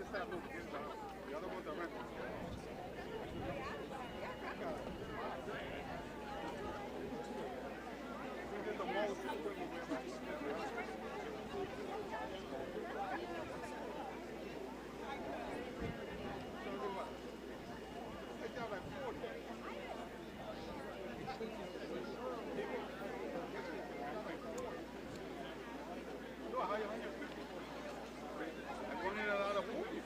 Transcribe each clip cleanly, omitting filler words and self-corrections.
just have no kids on. The other ones are rental. We did the most equipment with my take out like 40. No, how you 150? I wanted a lot of 40.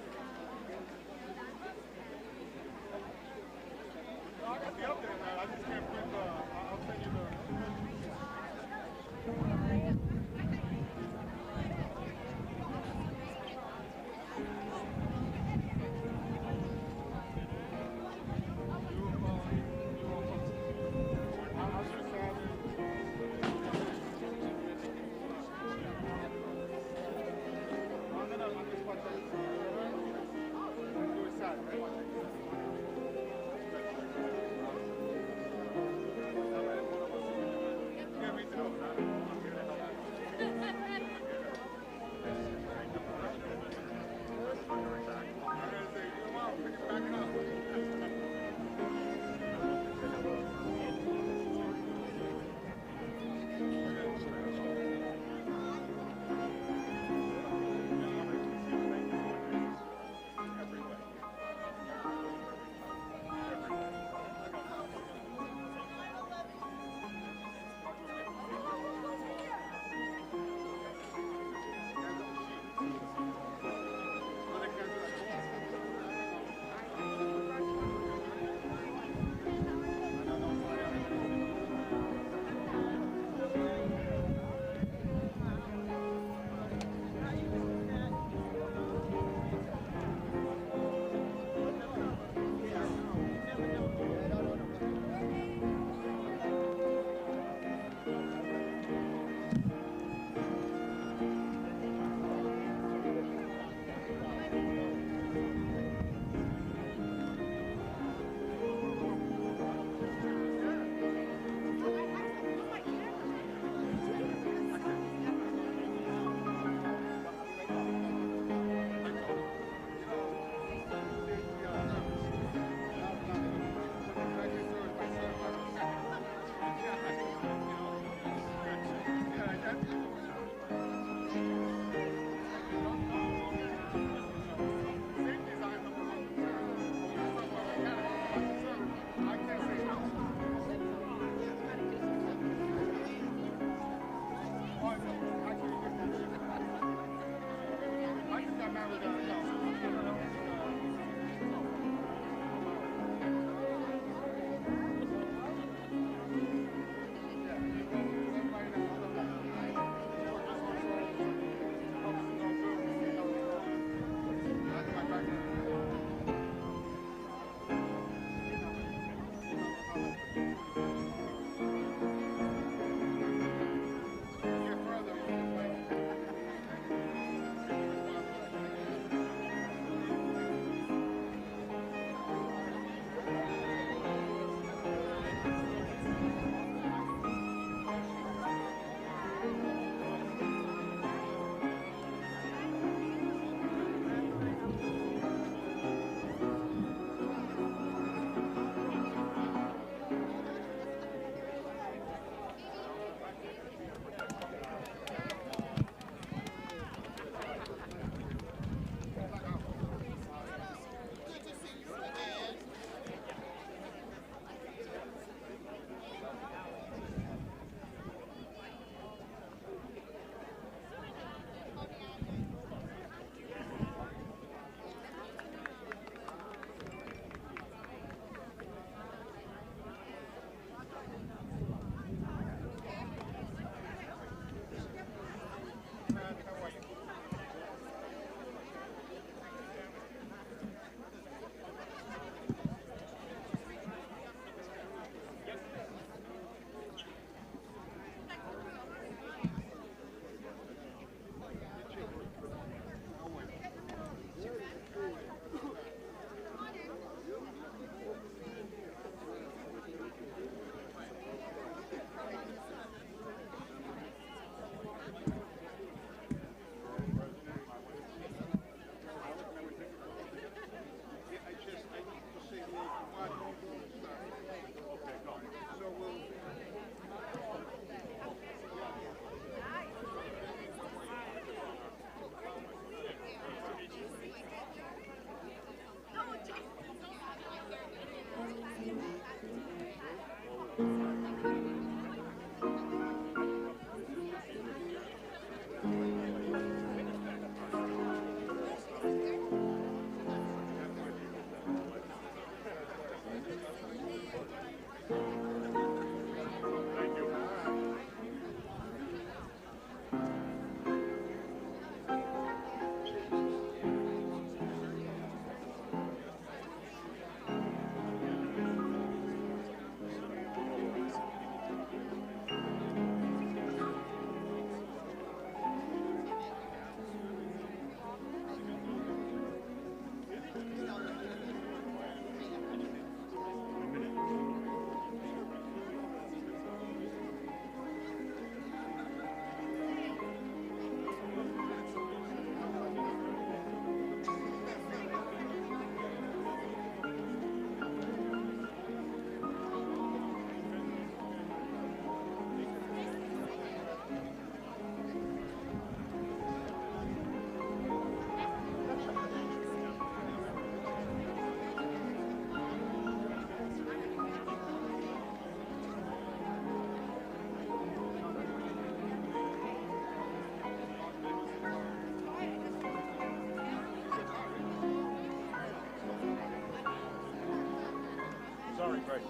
Sorry, Greg.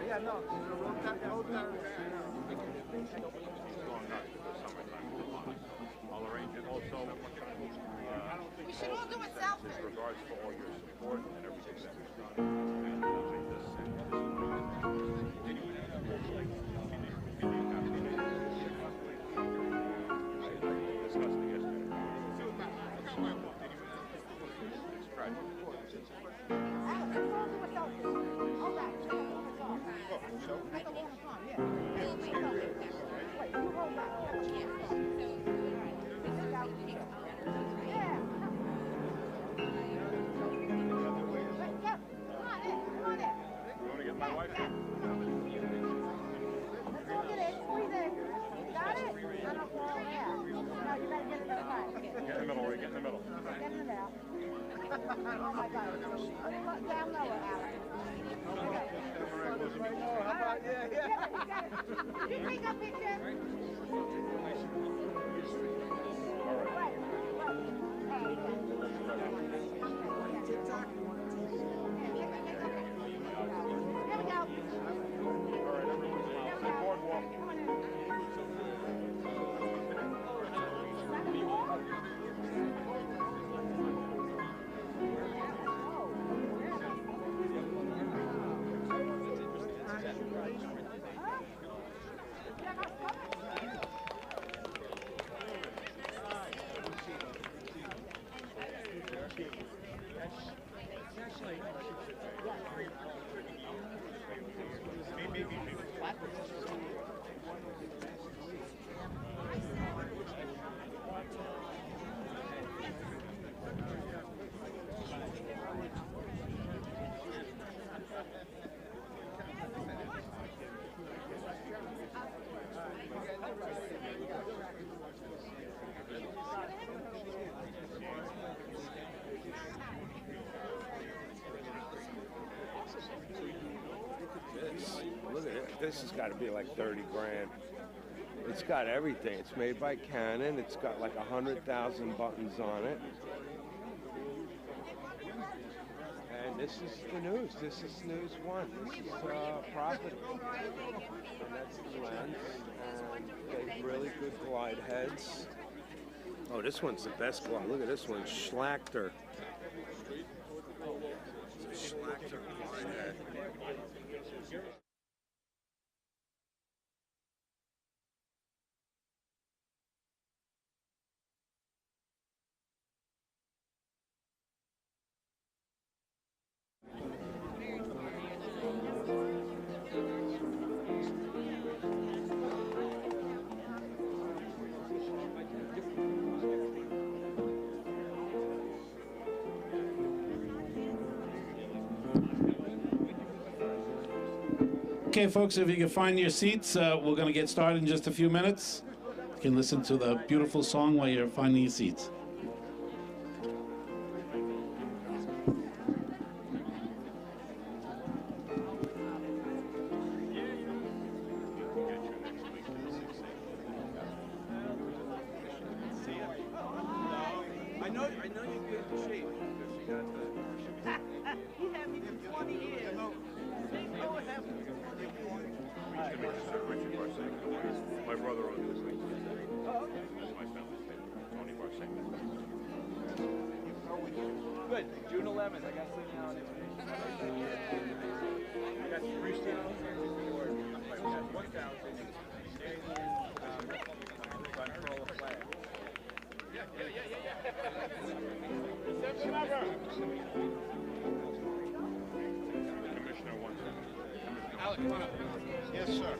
Yeah, no. regards for all your support and everything that we've done. Look at it. This has got to be like 30 grand. It's got everything. It's made by Canon. It's got like 100,000 buttons on it. And this is the news. This is News 1. This is Profit. And that's the lens. And they have really good glide heads. Oh, this one's the best glide. Look at this one. Schlachter. It's a Schlachter glide head. Okay, folks, if you can find your seats, we're going to get started in just a few minutes. You can listen to the beautiful song while you're finding your seats. I know you're good in shape. You had me for 20 years. My brother owns this thing. This is my family's thing. 24/7. Good. June 11th. I got sitting down. I got 3 sales. I got 1,000. Unfurl a flag. Commissioner wants it. Alex, come on up. Yes, sir.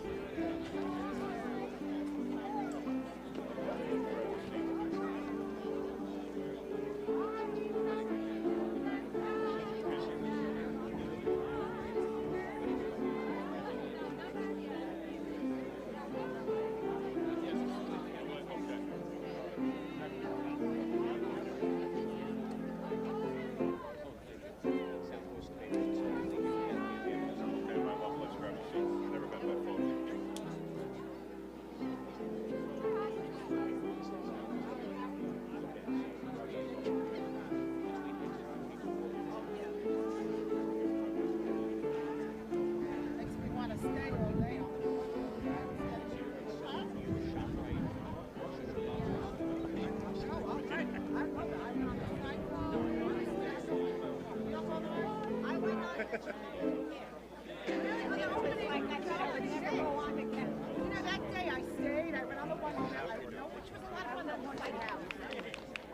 That day I stayed, I went on the one which was a lot of fun, that one night out.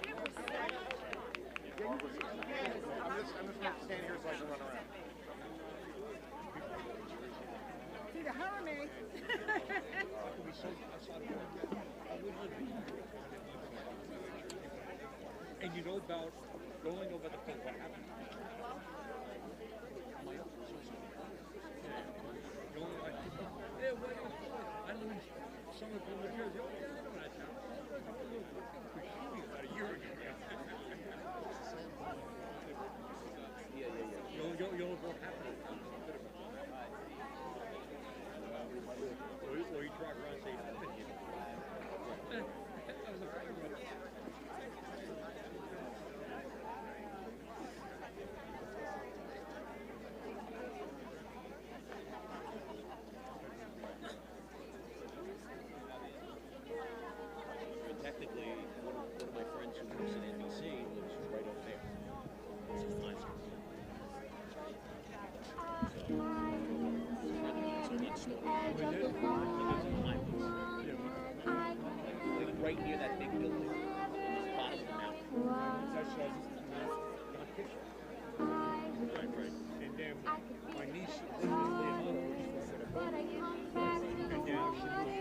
It was I'm just gonna stand here so I can run around. see the Hermes. And you know about going over the fence, what happened? I live in Somerville, New Jersey. Oh, yeah, I know that town. About a year ago. You know what happened? Or you drive around and say, I've been here. Technically, one of my friends who works at NBC lives right over there. It's just nice. Like right near that big building, on the bottom of the mountain. Right. And then my niece lived in Reynoso, and now she was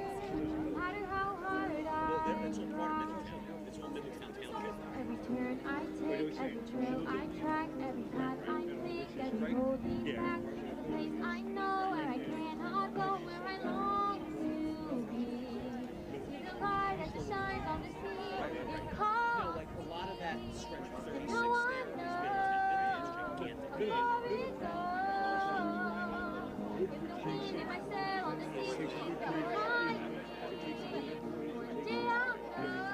That's all part of Middletown. It's all Middletown Township. Every turn I take, every trail I track, every path I take, every road leads back to the place I know where I cannot go, where I long to be. See the light as it shines on the sea. It calls Like a lot of that stretch of 36 no one there is knows Middletown. where it goes. If the wind in my sail on the sea keeps behind me, one day I'll know.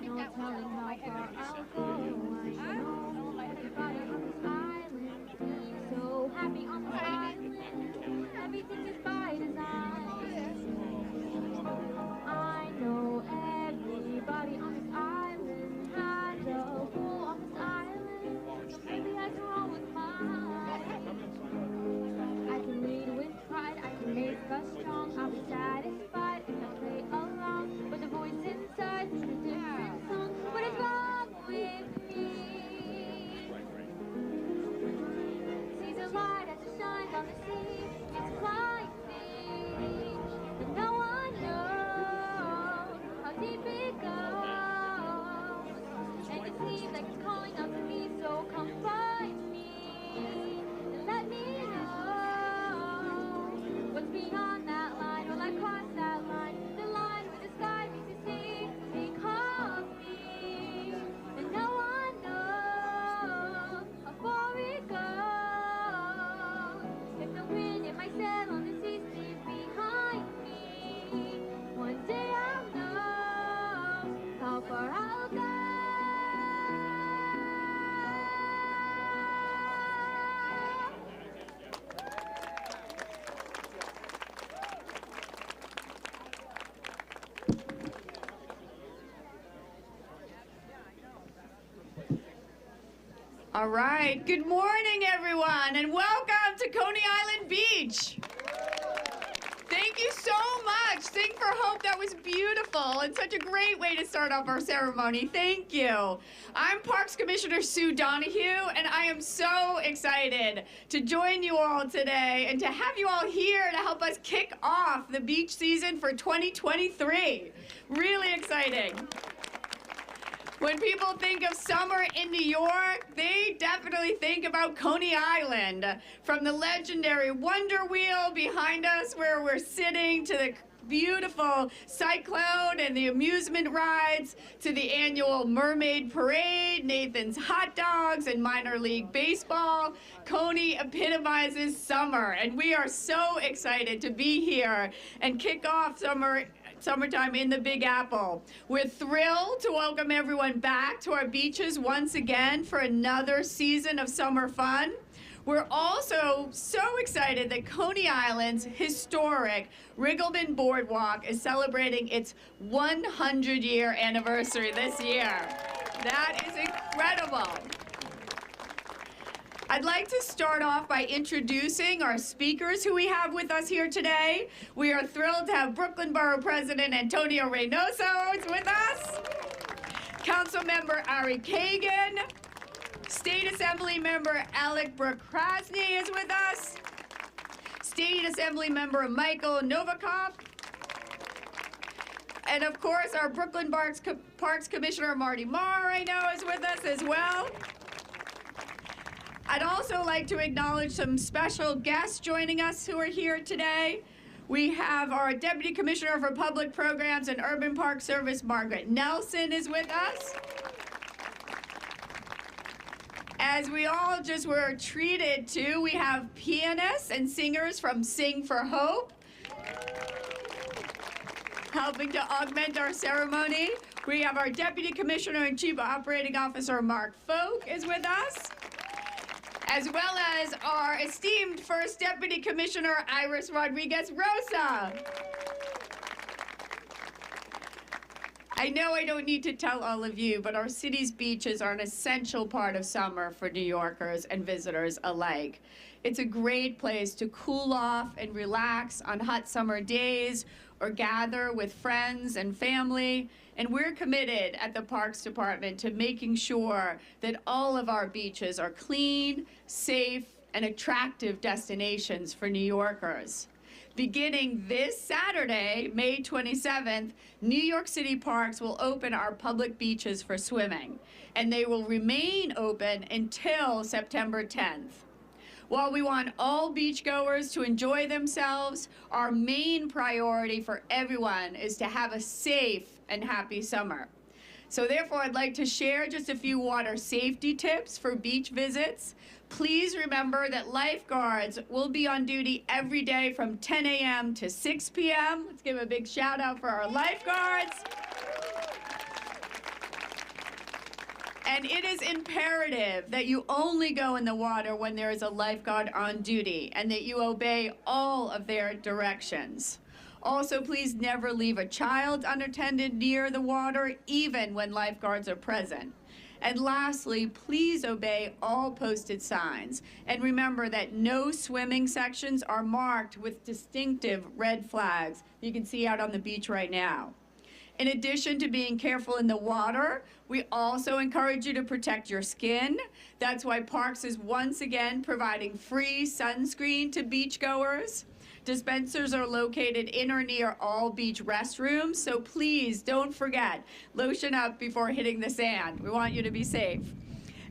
No telling how far I'll go. I know everybody on this island seems so happy on the island. Everything is by design. I know everybody on this island has a pool on this island. Maybe has wrong with mine. I can lead with pride. I can make us strong. I'll be satisfied if I play along. But the voice inside is a different song. What is wrong with me? See the light as it shines on the sea. It's blinding, but no one knows how deep it goes. And it seems like it's calling out to me, so come find me and let me know what's beyond that line. Will I cross that line? The line where the sky meets the sea. It calls me, and no one knows how far it goes. If the wind in my sail on the sea stays behind me, one day I'll know how far I'll go. All right, good morning, everyone, and welcome to Coney Island Beach. Thank you so much. Sing for Hope, that was beautiful and such a great way to start off our ceremony. Thank you. I'm Parks Commissioner Sue Donoghue, and I am so excited to join you all today and to have you all here to help us kick off the beach season for 2023. Really exciting. When people think of summer in New York, they definitely think about Coney Island. From the legendary Wonder Wheel behind us where we're sitting, to the beautiful Cyclone and the amusement rides, to the annual Mermaid Parade, Nathan's Hot Dogs, and minor league baseball, Coney epitomizes summer. And we are so excited to be here and kick off summertime in the Big Apple. We're thrilled to welcome everyone back to our beaches once again for another season of summer fun. We're also so excited that Coney Island's historic Riggleman Boardwalk is celebrating its 100-year anniversary this year. That is incredible. I'd like to start off by introducing our speakers who we have with us here today. We are thrilled to have Brooklyn Borough President Antonio Reynoso is with us, Council Member Ari Kagan, State Assembly Member Alec Brooke-Krasny is with us, State Assembly Member Michael Novikov, and of course our Brooklyn Parks Commissioner Marty Marr, I know, is with us as well. I'd also like to acknowledge some special guests joining us who are here today. We have our Deputy Commissioner for Public Programs and Urban Park Service, Margaret Nelson, is with us. As we all just were treated to, we have pianists and singers from Sing for Hope, helping to augment our ceremony. We have our Deputy Commissioner and Chief Operating Officer, Mark Folk, is with us, as well as our esteemed First Deputy Commissioner, Iris Rodriguez-Rosa. I know I don't need to tell all of you, but our city's beaches are an essential part of summer for New Yorkers and visitors alike. It's a great place to cool off and relax on hot summer days or gather with friends and family. And we're committed at the Parks Department to making sure that all of our beaches are clean, safe, and attractive destinations for New Yorkers. Beginning this Saturday, May 27th, New York City Parks will open our public beaches for swimming, and they will remain open until September 10th. While we want all beachgoers to enjoy themselves, our main priority for everyone is to have a safe and happy summer. So therefore, I'd like to share just a few water safety tips for beach visits. Please remember that lifeguards will be on duty every day from 10 a.m. to 6 p.m. Let's give a big shout out for our lifeguards. And it is imperative that you only go in the water when there is a lifeguard on duty and that you obey all of their directions. Also, please never leave a child unattended near the water, even when lifeguards are present. And lastly, please obey all posted signs. And remember that no swimming sections are marked with distinctive red flags you can see out on the beach right now. In addition to being careful in the water, we also encourage you to protect your skin. That's why Parks is once again providing free sunscreen to beachgoers. Dispensers are located in or near all beach restrooms, so please don't forget, lotion up before hitting the sand. We want you to be safe.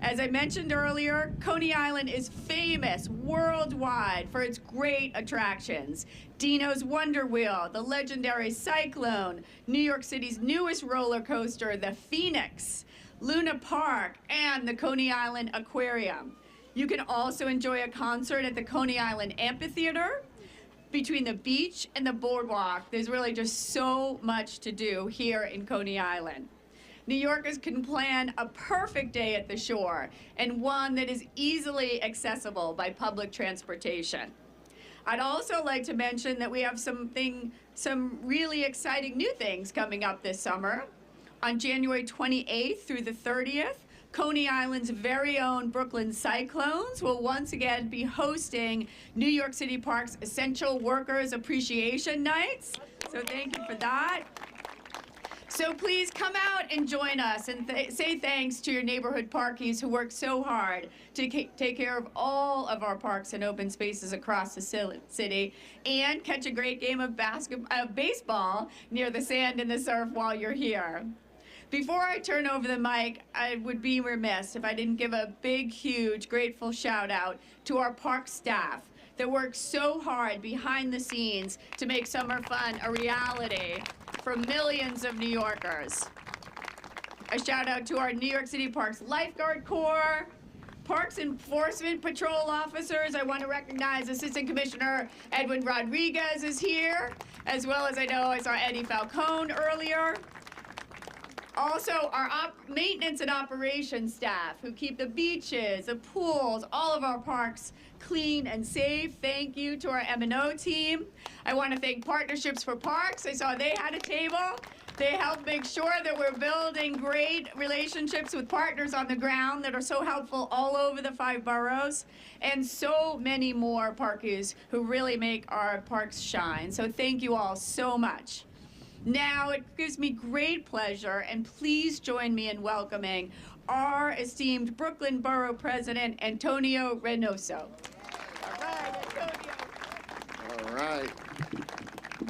As I mentioned earlier, Coney Island is famous worldwide for its great attractions. Dino's Wonder Wheel, the legendary Cyclone, New York City's newest roller coaster, the Phoenix, Luna Park, and the Coney Island Aquarium. You can also enjoy a concert at the Coney Island Amphitheater. Between the beach and the boardwalk, there's really just so much to do here in Coney Island. New Yorkers can plan a perfect day at the shore and one that is easily accessible by public transportation. I'd also like to mention that we have some really exciting new things coming up this summer. On January 28th through the 30th, Coney Island's very own Brooklyn Cyclones will once again be hosting New York City Parks Essential Workers Appreciation Nights. So thank you for that. So please come out and join us and say thanks to your neighborhood parkies who work so hard to take care of all of our parks and open spaces across the city and catch a great game of baseball near the sand and the surf while you're here. Before I turn over the mic, I would be remiss if I didn't give a big, huge, grateful shout out to our park staff that works so hard behind the scenes to make summer fun a reality for millions of New Yorkers. A shout out to our New York City Parks Lifeguard Corps, Parks Enforcement Patrol officers. I want to recognize Assistant Commissioner Edwin Rodriguez is here, as well as I know I saw Eddie Falcone earlier. Also, our maintenance and operations staff who keep the beaches, the pools, all of our parks clean and safe. Thank you to our M&O team. I want to thank Partnerships for Parks. I saw they had a table. They help make sure that we're building great relationships with partners on the ground that are so helpful all over the 5 boroughs, and so many more parkies who really make our parks shine. So thank you all so much. Now it gives me great pleasure, and please join me in welcoming our esteemed Brooklyn Borough President, Antonio Reynoso. All right, Antonio. All right.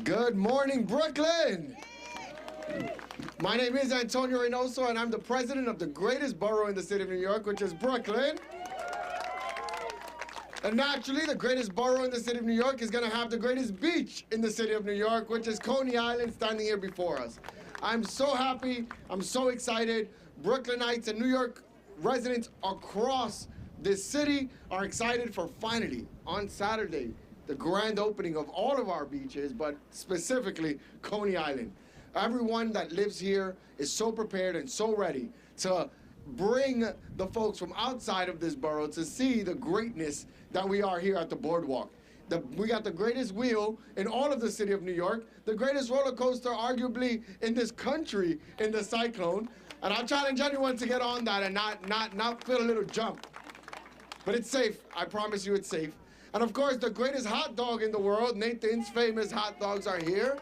Good morning, Brooklyn. My name is Antonio Reynoso, and I'm the president of the greatest borough in the city of New York, which is Brooklyn. And naturally, the greatest borough in the city of New York is going to have the greatest beach in the city of New York, which is Coney Island, standing here before us. I'm so happy. I'm so excited. Brooklynites and New York residents across this city are excited for finally, on Saturday, the grand opening of all of our beaches, but specifically Coney Island. Everyone that lives here is so prepared and so ready to bring the folks from outside of this borough to see the greatness that we are here at the boardwalk. We got the greatest wheel in all of the city of New York, the greatest roller coaster arguably in this country in the Cyclone, and I'll challenge anyone to get on that and not feel a little jump. But it's safe, I promise you it's safe. And of course, the greatest hot dog in the world, Nathan's famous hot dogs are here.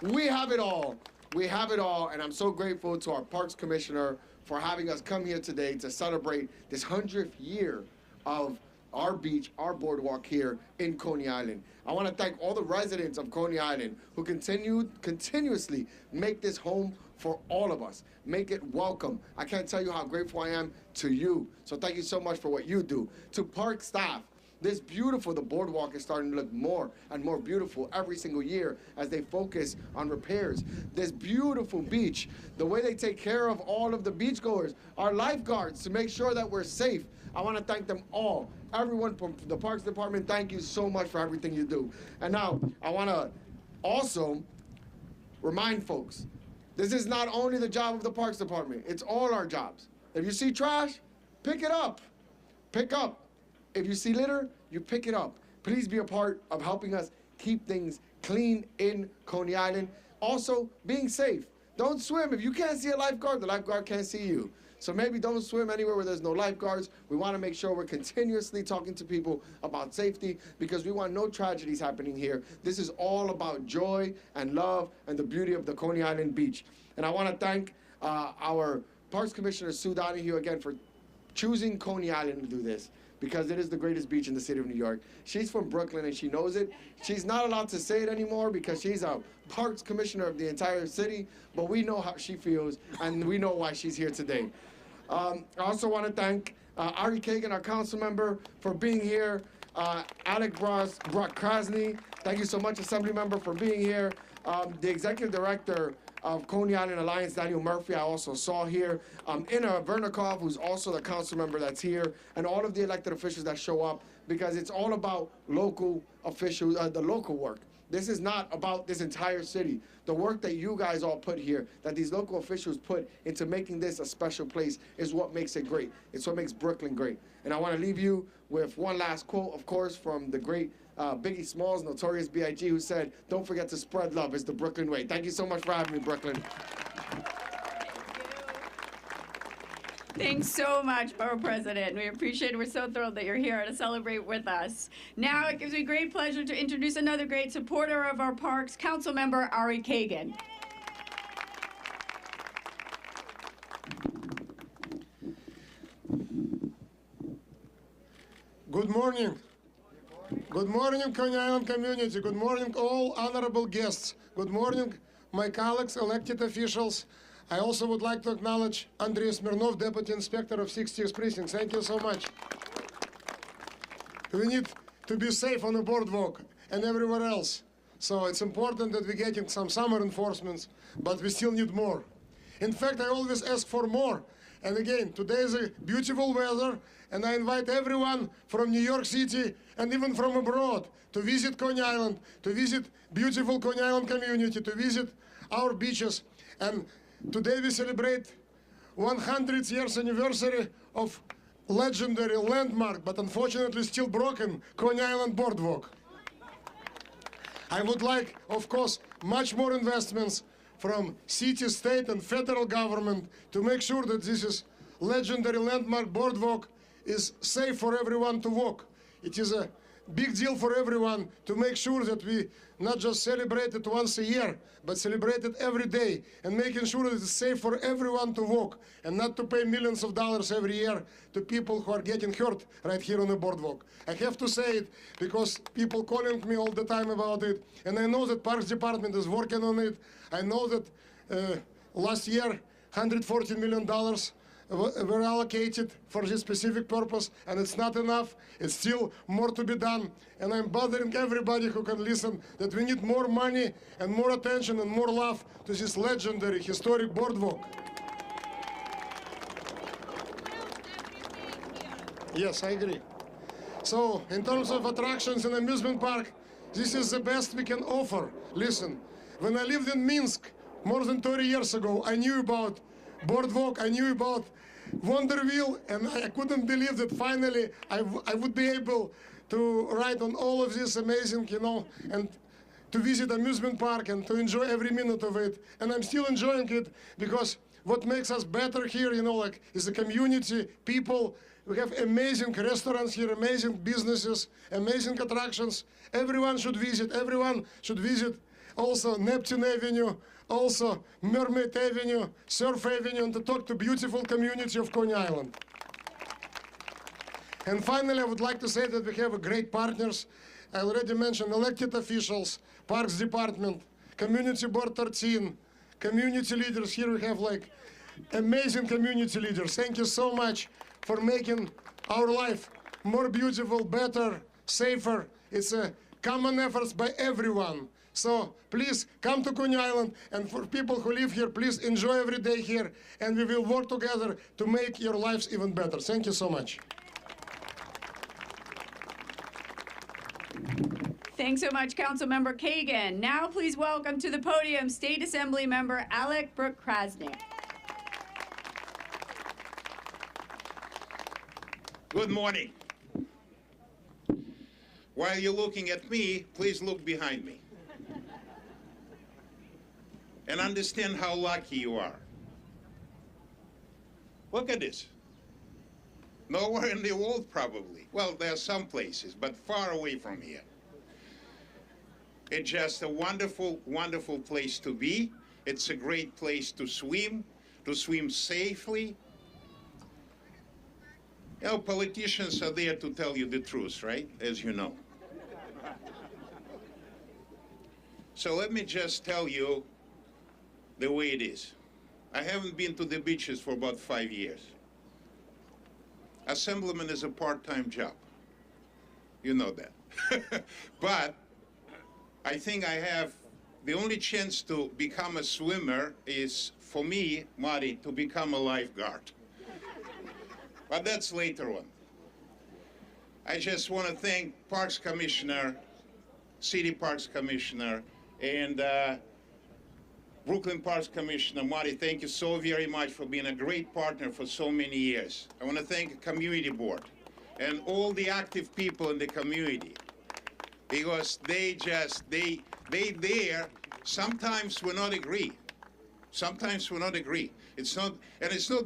We have it all. We have it all, and I'm so grateful to our Parks Commissioner for having us come here today to celebrate this 100th year of our beach, our boardwalk here in Coney Island. I want to thank all the residents of Coney Island who continuously make this home for all of us. Make it welcome. I can't tell you how grateful I am to you. So thank you so much for what you do. To park staff, the boardwalk is starting to look more and more beautiful every single year as they focus on repairs. This beautiful beach, the way they take care of all of the beachgoers, our lifeguards to make sure that we're safe. I want to thank them all. Everyone from the Parks Department, thank you so much for everything you do. And now, I want to also remind folks, this is not only the job of the Parks Department, it's all our jobs. If you see trash, pick it up. Pick up. If you see litter, you pick it up. Please be a part of helping us keep things clean in Coney Island. Also, being safe. Don't swim. If you can't see a lifeguard, the lifeguard can't see you. So maybe don't swim anywhere where there's no lifeguards. We want to make sure we're continuously talking to people about safety because we want no tragedies happening here. This is all about joy and love and the beauty of the Coney Island Beach. And I want to thank our Parks Commissioner, Sue Donoghue, again for choosing Coney Island to do this, because it is the greatest beach in the city of New York. She's from Brooklyn and she knows it. She's not allowed to say it anymore because she's a Parks Commissioner of the entire city, but we know how she feels and we know why she's here today. I also want to thank Ari Kagan, our council member, for being here. Alec Brock Krasny, thank you so much, Assembly Member, for being here. The Executive Director of Coney Island Alliance, Daniel Murphy, I also saw here. Inna Vernikov, who's also the council member that's here, and all of the elected officials that show up, because it's all about local officials, the local work. This is not about this entire city. The work that you guys all put here, that these local officials put into making this a special place, is what makes it great. It's what makes Brooklyn great. And I want to leave you with one last quote, of course, from the great Biggie Smalls, Notorious B.I.G., who said, "Don't forget to spread love. It's the Brooklyn way." Thank you so much for having me, Brooklyn. Thanks so much, Borough President. We appreciate it. We're so thrilled that you're here to celebrate with us. Now it gives me great pleasure to introduce another great supporter of our parks, Councilmember Ari Kagan. Good morning. Good morning, Coney Island community. Good morning, all honorable guests. Good morning, my colleagues, elected officials. I also would like to acknowledge Andrei Smirnov, Deputy Inspector of 60th Precinct. Thank you so much. We need to be safe on the boardwalk and everywhere else. So it's important that we're getting some summer enforcements, but we still need more. In fact, I always ask for more. And again, today is a beautiful weather, and I invite everyone from New York City and even from abroad to visit Coney Island, to visit beautiful Coney Island community, to visit our beaches. And today we celebrate 100 years anniversary of legendary landmark, but unfortunately still broken, Coney Island Boardwalk. I would like, of course, much more investments from city, state, and federal government to make sure that this is legendary landmark boardwalk is safe for everyone to walk. It is a big deal for everyone to make sure that we not just celebrate it once a year, but celebrate it every day, and making sure that it's safe for everyone to walk and not to pay millions of dollars every year to people who are getting hurt right here on the boardwalk. I have to say it because people calling me all the time about it, and I know that Parks Department is working on it. I know that last year, $114 million were allocated for this specific purpose, and it's not enough. It's still more to be done. And I'm bothering everybody who can listen that we need more money and more attention and more love to this legendary historic boardwalk. Yes, I agree. So, in terms of attractions and amusement park, this is the best we can offer. Listen, when I lived in Minsk more than 30 years ago, I knew about boardwalk, I knew about Wonder Wheel, and I couldn't believe that finally I would be able to ride on all of this amazing, and to visit amusement park and to enjoy every minute of it. And I'm still enjoying it because what makes us better here, is the community, people. We have amazing restaurants here, amazing businesses, amazing attractions. Everyone should visit. Everyone should visit also Neptune Avenue, also Mermaid Avenue, Surf Avenue, and to talk to beautiful community of Coney Island. And finally, I would like to say that we have great partners. I already mentioned elected officials, Parks Department, Community Board 13, community leaders. Here we have amazing community leaders. Thank you so much for making our life more beautiful, better, safer. It's a common effort by everyone. So please come to Coney Island, and for people who live here, please enjoy every day here, and we will work together to make your lives even better. Thank you so much. Thanks so much, Councilmember Kagan. Now please welcome to the podium State Assembly Member Alec Brooke-Krasny. Good morning. While you're looking at me, please look behind me. And understand how lucky you are. Look at this. Nowhere in the world, probably. Well, there are some places, but far away from here. It's just a wonderful, wonderful place to be. It's a great place to swim safely. Politicians are there to tell you the truth, right? As you know. So let me just tell you the way it is. I haven't been to the beaches for about 5 years. Assemblyman is a part-time job. You know that. But I think I have the only chance to become a swimmer is, for me, Marty, to become a lifeguard. But that's later on. I just want to thank Parks Commissioner, City Parks Commissioner, and Brooklyn Parks Commissioner. Marty, thank you so very much for being a great partner for so many years. I want to thank the Community Board and all the active people in the community, because they there, sometimes we not agree. Sometimes we not agree. It's not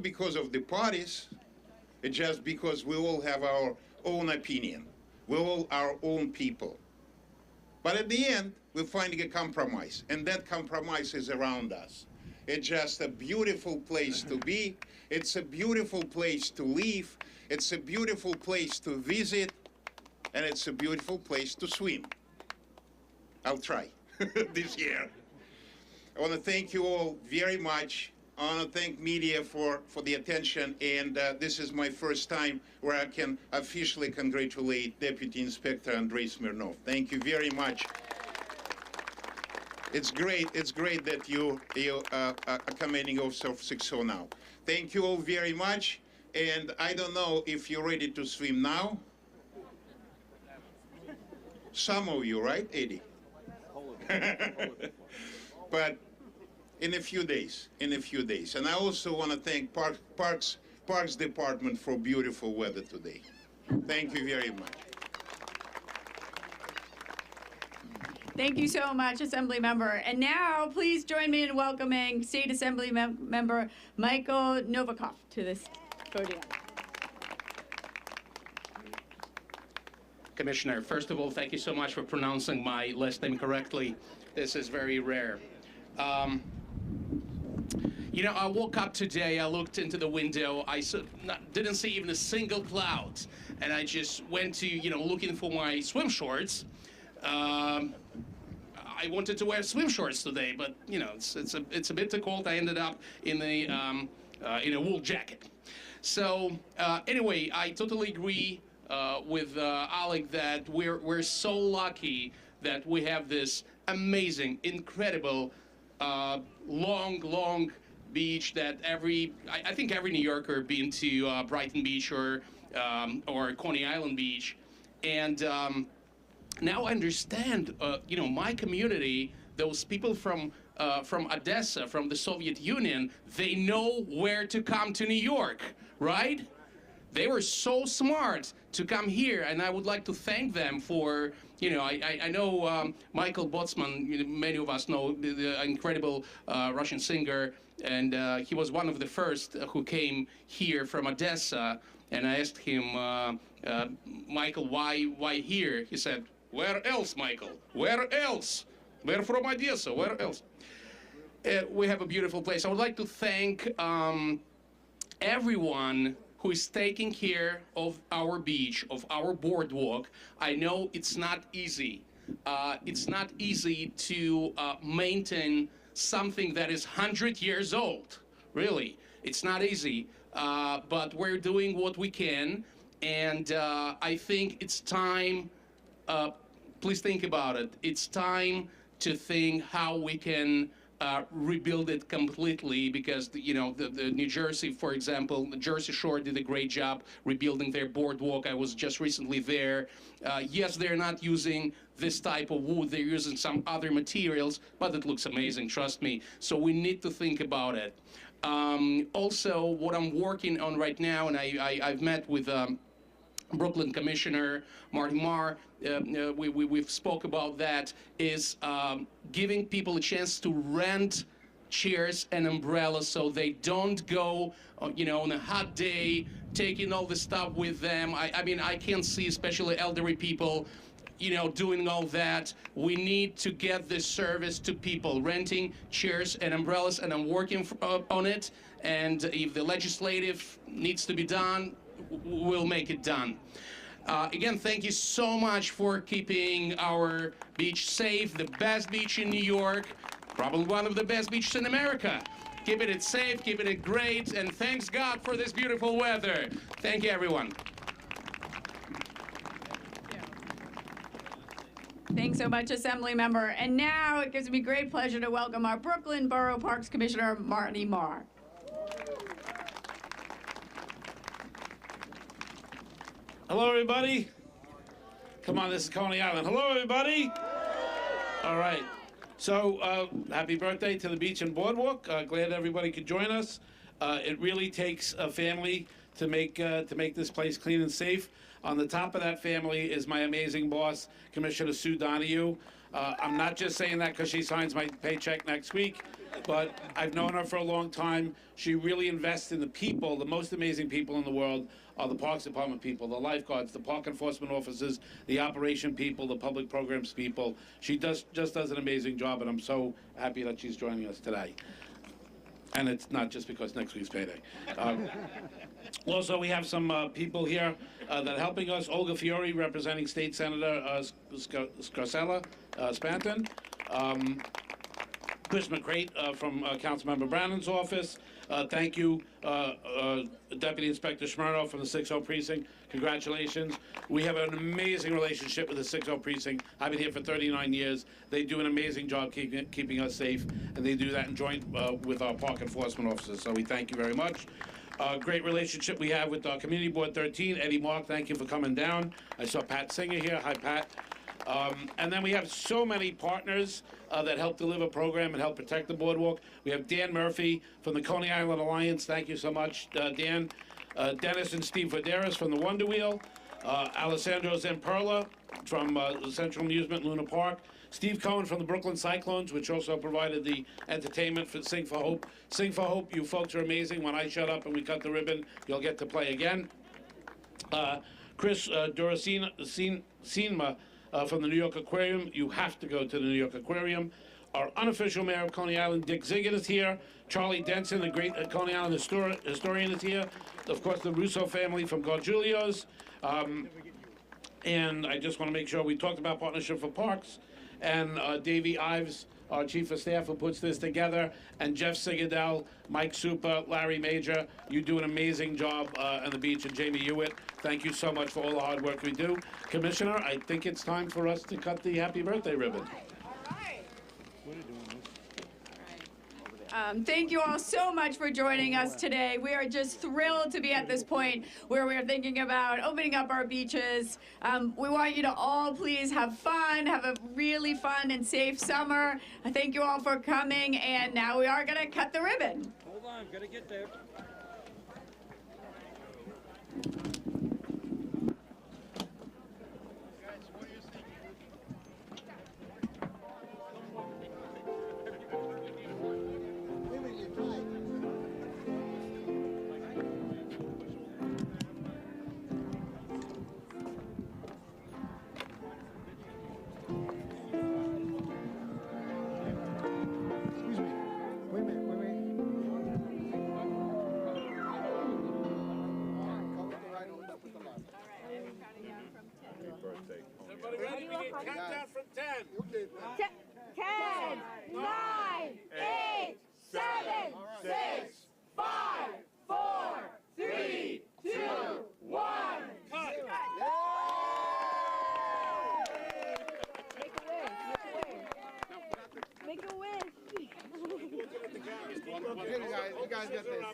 because of the parties. It's just because we all have our own opinion. We're all our own people. But at the end, we're finding a compromise, and that compromise is around us. It's just a beautiful place to be. It's a beautiful place to live. It's a beautiful place to visit, and it's a beautiful place to swim. I'll try this year. I want to thank you all very much. I want to thank media for the attention, and this is my first time where I can officially congratulate Deputy Inspector Andrei Smirnov. Thank you very much. It's great that you are commanding officer of 60 now. Thank you all very much, and I don't know if you're ready to swim now. Some of you, right, Eddie? But in a few days. And I also want to thank Parks Department for beautiful weather today. Thank you very much. Thank you so much, Assembly Member. And now, please join me in welcoming State Assembly Member Michael Novikov to this podium. Commissioner, first of all, thank you so much for pronouncing my last name correctly. This is very rare. You know, I woke up today, I looked into the window, I didn't see even a single cloud. And I just went to, you know, looking for my swim shorts. I wanted to wear swim shorts today, but, you know, it's a bit too cold. I ended up in a wool jacket. So, anyway, I totally agree with Alec that we're so lucky that we have this amazing, incredible, long beach that I think every New Yorker been to Brighton Beach or Coney Island Beach, and now I understand. You know, my community, those people from Odessa, from the Soviet Union, they know where to come to New York, right? They were so smart to come here, and I would like to thank them for, you know, I know Michael Botsman, you know, many of us know, the incredible Russian singer, and he was one of the first who came here from Odessa, and I asked him, Michael, why here? He said, where else, Michael? Where else? We're from Odessa, where else? We have a beautiful place. I would like to thank everyone who is taking care of our beach, of our boardwalk. I know it's not easy. It's not easy to maintain something that is 100 years old, really. It's not easy, but we're doing what we can, and I think it's time, please think about it, it's time to think how we can rebuild it completely, because you know the New Jersey, for example, the Jersey Shore did a great job rebuilding their boardwalk. I was just recently there. Yes, they're not using this type of wood, they're using some other materials, but it looks amazing, trust me. So we need to think about it. Also, what I'm working on right now, and I've met with Brooklyn Commissioner Marty Marr, we've spoke about that, is giving people a chance to rent chairs and umbrellas so they don't go, you know, on a hot day, taking all the stuff with them. I mean, I can't see, especially elderly people, you know, doing all that. We need to get this service to people, renting chairs and umbrellas, and I'm working on it. And if the legislative needs to be done, we'll make it done. Again, thank you so much for keeping our beach safe, the best beach in New York, probably one of the best beaches in America. Keeping it safe, keeping it great, and thanks God for this beautiful weather. Thank you, everyone. Thanks so much, Assembly Member. And now it gives me great pleasure to welcome our Brooklyn Borough Parks Commissioner, Marty Marr. Hello, everybody. Come on, this is Coney Island. Hello, everybody. All right. So, happy birthday to the beach and boardwalk. Glad everybody could join us. It really takes a family to make this place clean and safe. On the top of that family is my amazing boss, Commissioner Sue Donoghue. I'm not just saying that because she signs my paycheck next week, but I've known her for a long time. She really invests in the people. The most amazing people in the world are the Parks Department people, the lifeguards, the park enforcement officers, the operation people, the public programs people. She just does an amazing job, and I'm so happy that she's joining us today. And it's not just because next week's payday. Also, we have some people here that are helping us. Olga Fiore, representing State Senator Scarcella Spanton. Chris McCrate from Councilmember Brannon's office. Thank you, Deputy Inspector Smirnoff from the 6-0 precinct. Congratulations. We have an amazing relationship with the 6-0 precinct. I've been here for 39 years. They do an amazing job keeping us safe, and they do that in joint with our park enforcement officers. So we thank you very much. Great relationship we have with our Community Board 13. Eddie Mark, thank you for coming down. I saw Pat Singer here. Hi, Pat. And then we have so many partners that help deliver program and help protect the boardwalk. We have Dan Murphy from the Coney Island Alliance. Thank you so much, Dan. Dennis and Steve Voderis from the Wonder Wheel. Alessandro Zamperla from Central Amusement, Luna Park. Steve Cohen from the Brooklyn Cyclones, which also provided the entertainment for Sing for Hope. Sing for Hope, you folks are amazing. When I shut up and we cut the ribbon, you'll get to play again. Chris Duracina from the New York Aquarium. You have to go to the New York Aquarium. Our unofficial mayor of Coney Island, Dick Ziggett, is here. Charlie Denson, the great Coney Island historian, is here. Of course, the Russo family from Gargiulo's. And I just want to make sure we talked about Partnership for Parks. And Davey Ives, our chief of staff, who puts this together. And Jeff Sigadel, Mike Super, Larry Major. You do an amazing job on the beach. And Jamie Hewitt, thank you so much for all the hard work we do. Commissioner, I think it's time for us to cut the happy birthday ribbon. Thank you all so much for joining us today. We are just thrilled to be at this point where we're thinking about opening up our beaches. We want you to all please have fun, have a really fun and safe summer. Thank you all for coming, and now we are going to cut the ribbon. Hold on, gotta get there. Everybody ready? We get countdown from 10. 10, 9, 8, 7, 6, 5, 4, 3, 2, 1. Cut. Make a wish. Okay, you guys get this.